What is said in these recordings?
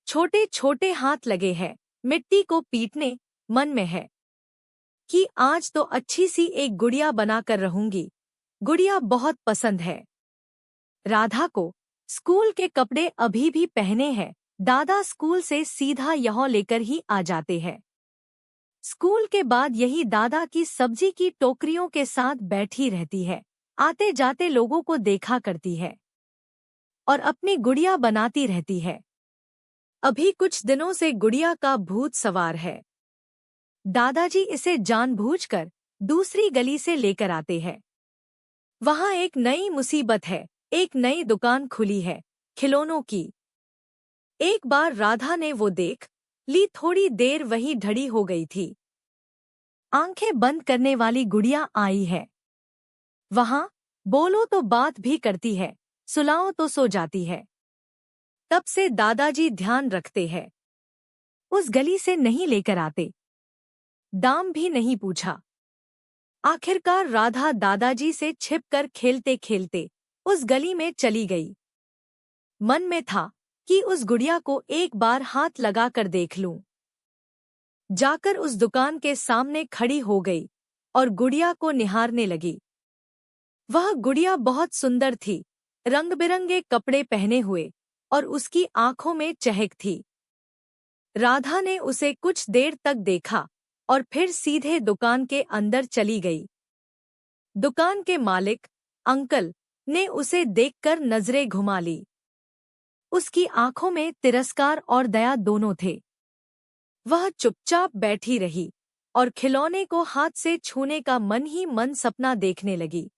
छोटे छोटे हाथ लगे हैं, मिट्टी को पीटने। मन में है कि आज तो अच्छी सी एक गुड़िया बनाकर रहूंगी। गुड़िया बहुत पसंद है। राधा को स्कूल के कपड़े अभी भी पहने हैं। दादा स्कूल से सीधा यहाँ लेकर ही आ जाते हैं। स्कूल के बाद यही दादा की सब्जी की टोकरियों के साथ बैठी रहती है। आते जाते लोगों को देखा करती है और अपनी गुड़िया बनाती रहती है। अभी कुछ दिनों से गुड़िया का भूत सवार है। दादाजी इसे जानबूझकर दूसरी गली से लेकर आते हैं। वहां एक नई मुसीबत है। एक नई दुकान खुली है, खिलौनों की। एक बार राधा ने वो देख ली। थोड़ी देर वही ढड़ी हो गई थी। आंखें बंद करने वाली गुड़िया आई है। वहां बोलो तो बात भी करती है, सुलाओ तो सो जाती है। तब से दादाजी ध्यान रखते हैं। उस गली से नहीं लेकर आते, दाम भी नहीं पूछा। आखिरकार राधा दादाजी से छिपकर खेलते खेलते उस गली में चली गई। मन में था कि उस गुड़िया को एक बार हाथ लगाकर देख लूं। जाकर उस दुकान के सामने खड़ी हो गई और गुड़िया को निहारने लगी। वह गुड़िया बहुत सुंदर थी, रंग बिरंगे कपड़े पहने हुए, और उसकी आंखों में चहक थी। राधा ने उसे कुछ देर तक देखा और फिर सीधे दुकान के अंदर चली गई। दुकान के मालिक अंकल ने उसे देखकर नजरें घुमा ली। उसकी आंखों में तिरस्कार और दया दोनों थे। वह चुपचाप बैठी रही और खिलौने को हाथ से छूने का मन ही मन सपना देखने लगी।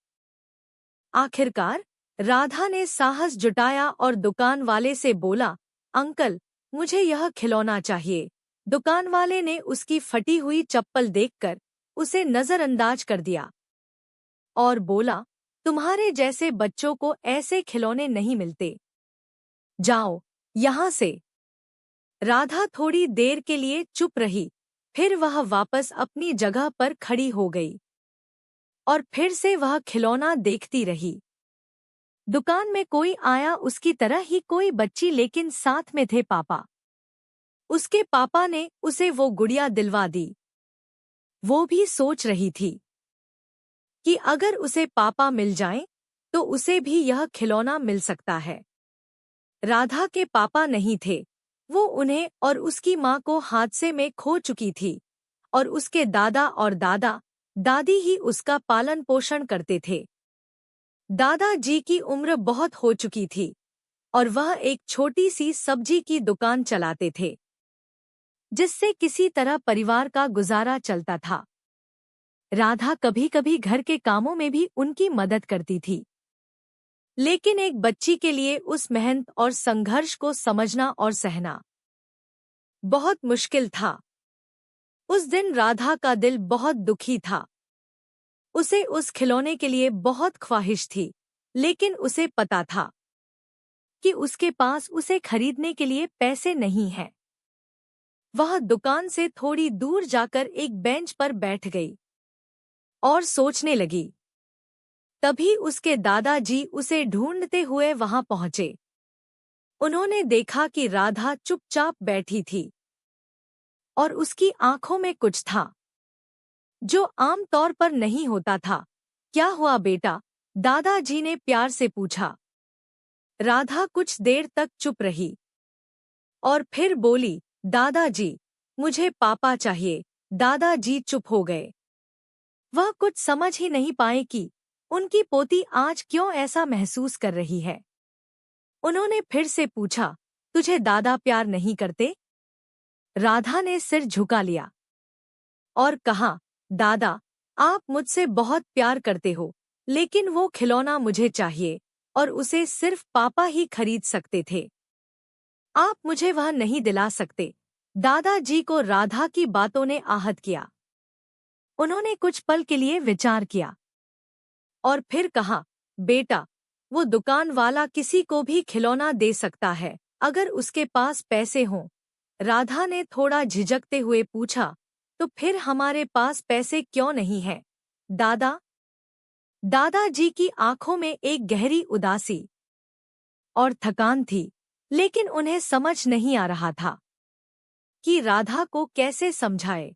आखिरकार राधा ने साहस जुटाया और दुकान वाले से बोला, अंकल, मुझे यह खिलौना चाहिए। दुकान वाले ने उसकी फटी हुई चप्पल देखकर उसे नजरअंदाज कर दिया और बोला, तुम्हारे जैसे बच्चों को ऐसे खिलौने नहीं मिलते, जाओ यहाँ से। राधा थोड़ी देर के लिए चुप रही, फिर वह वापस अपनी जगह पर खड़ी हो गई और फिर से वह खिलौना देखती रही। दुकान में कोई आया, उसकी तरह ही कोई बच्ची, लेकिन साथ में थे पापा। उसके पापा ने उसे वो गुड़िया दिलवा दी। वो भी सोच रही थी कि अगर उसे पापा मिल जाएं, तो उसे भी यह खिलौना मिल सकता है। राधा के पापा नहीं थे। वो उन्हें और उसकी माँ को हादसे में खो चुकी थी और उसके दादा और दादा दादी ही उसका पालन पोषण करते थे। दादाजी की उम्र बहुत हो चुकी थी और वह एक छोटी सी सब्जी की दुकान चलाते थे, जिससे किसी तरह परिवार का गुजारा चलता था। राधा कभी कभी घर के कामों में भी उनकी मदद करती थी, लेकिन एक बच्ची के लिए उस मेहनत और संघर्ष को समझना और सहना बहुत मुश्किल था। उस दिन राधा का दिल बहुत दुखी था। उसे उस खिलौने के लिए बहुत ख्वाहिश थी, लेकिन उसे पता था कि उसके पास उसे खरीदने के लिए पैसे नहीं हैं। वह दुकान से थोड़ी दूर जाकर एक बेंच पर बैठ गई और सोचने लगी। तभी उसके दादाजी उसे ढूंढते हुए वहां पहुंचे। उन्होंने देखा कि राधा चुपचाप बैठी थी और उसकी आंखों में कुछ था जो आम तौर पर नहीं होता था। क्या हुआ बेटा? दादाजी ने प्यार से पूछा। राधा कुछ देर तक चुप रही और फिर बोली, दादाजी, मुझे पापा चाहिए। दादाजी चुप हो गए। वह कुछ समझ ही नहीं पाए कि उनकी पोती आज क्यों ऐसा महसूस कर रही है। उन्होंने फिर से पूछा, तुझे दादा प्यार नहीं करते? राधा ने सिर झुका लिया और कहा, दादा, आप मुझसे बहुत प्यार करते हो, लेकिन वो खिलौना मुझे चाहिए और उसे सिर्फ पापा ही खरीद सकते थे। आप मुझे वह नहीं दिला सकते। दादाजी को राधा की बातों ने आहत किया। उन्होंने कुछ पल के लिए विचार किया और फिर कहा, बेटा, वो दुकान वाला किसी को भी खिलौना दे सकता है, अगर उसके पास पैसे हों। राधा ने थोड़ा झिझकते हुए पूछा, तो फिर हमारे पास पैसे क्यों नहीं हैं, दादा? दादाजी की आंखों में एक गहरी उदासी और थकान थी। लेकिन उन्हें समझ नहीं आ रहा था कि राधा को कैसे समझाए।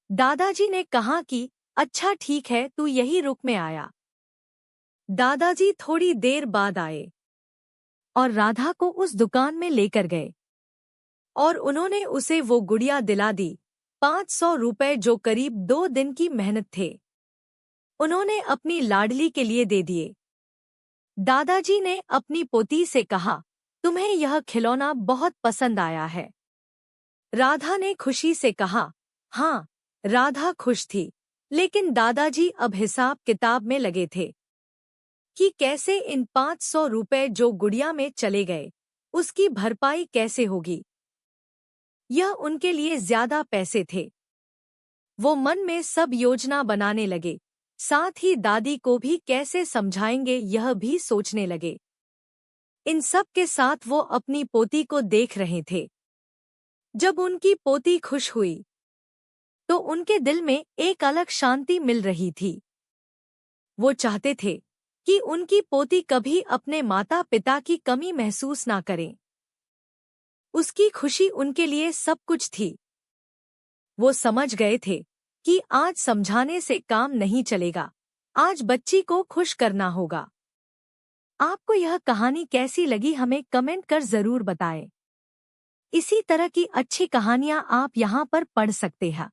दादाजी ने कहा कि अच्छा ठीक है, तू यही रुक में आया। दादाजी थोड़ी देर बाद आए और राधा को उस दुकान में लेकर गए और उन्होंने उसे वो गुड़िया दिला दी। 500 रुपए जो करीब 2 दिन की मेहनत थे, उन्होंने अपनी लाडली के लिए दे दिए। दादाजी ने अपनी पोती से कहा, तुम्हें यह खिलौना बहुत पसंद आया है? राधा ने खुशी से कहा, हाँ। राधा खुश थी, लेकिन दादाजी अब हिसाब किताब में लगे थे कि कैसे इन 500 रुपए जो गुड़िया में चले गए, उसकी भरपाई कैसे होगी। यह उनके लिए ज्यादा पैसे थे। वो मन में सब योजना बनाने लगे, साथ ही दादी को भी कैसे समझाएंगे यह भी सोचने लगे। इन सब के साथ वो अपनी पोती को देख रहे थे। जब उनकी पोती खुश हुई तो उनके दिल में एक अलग शांति मिल रही थी। वो चाहते थे कि उनकी पोती कभी अपने माता पिता की कमी महसूस ना करे। उसकी खुशी उनके लिए सब कुछ थी। वो समझ गए थे कि आज समझाने से काम नहीं चलेगा, आज बच्ची को खुश करना होगा। आपको यह कहानी कैसी लगी हमें कमेंट कर जरूर बताएं। इसी तरह की अच्छी कहानियां आप यहाँ पर पढ़ सकते हैं।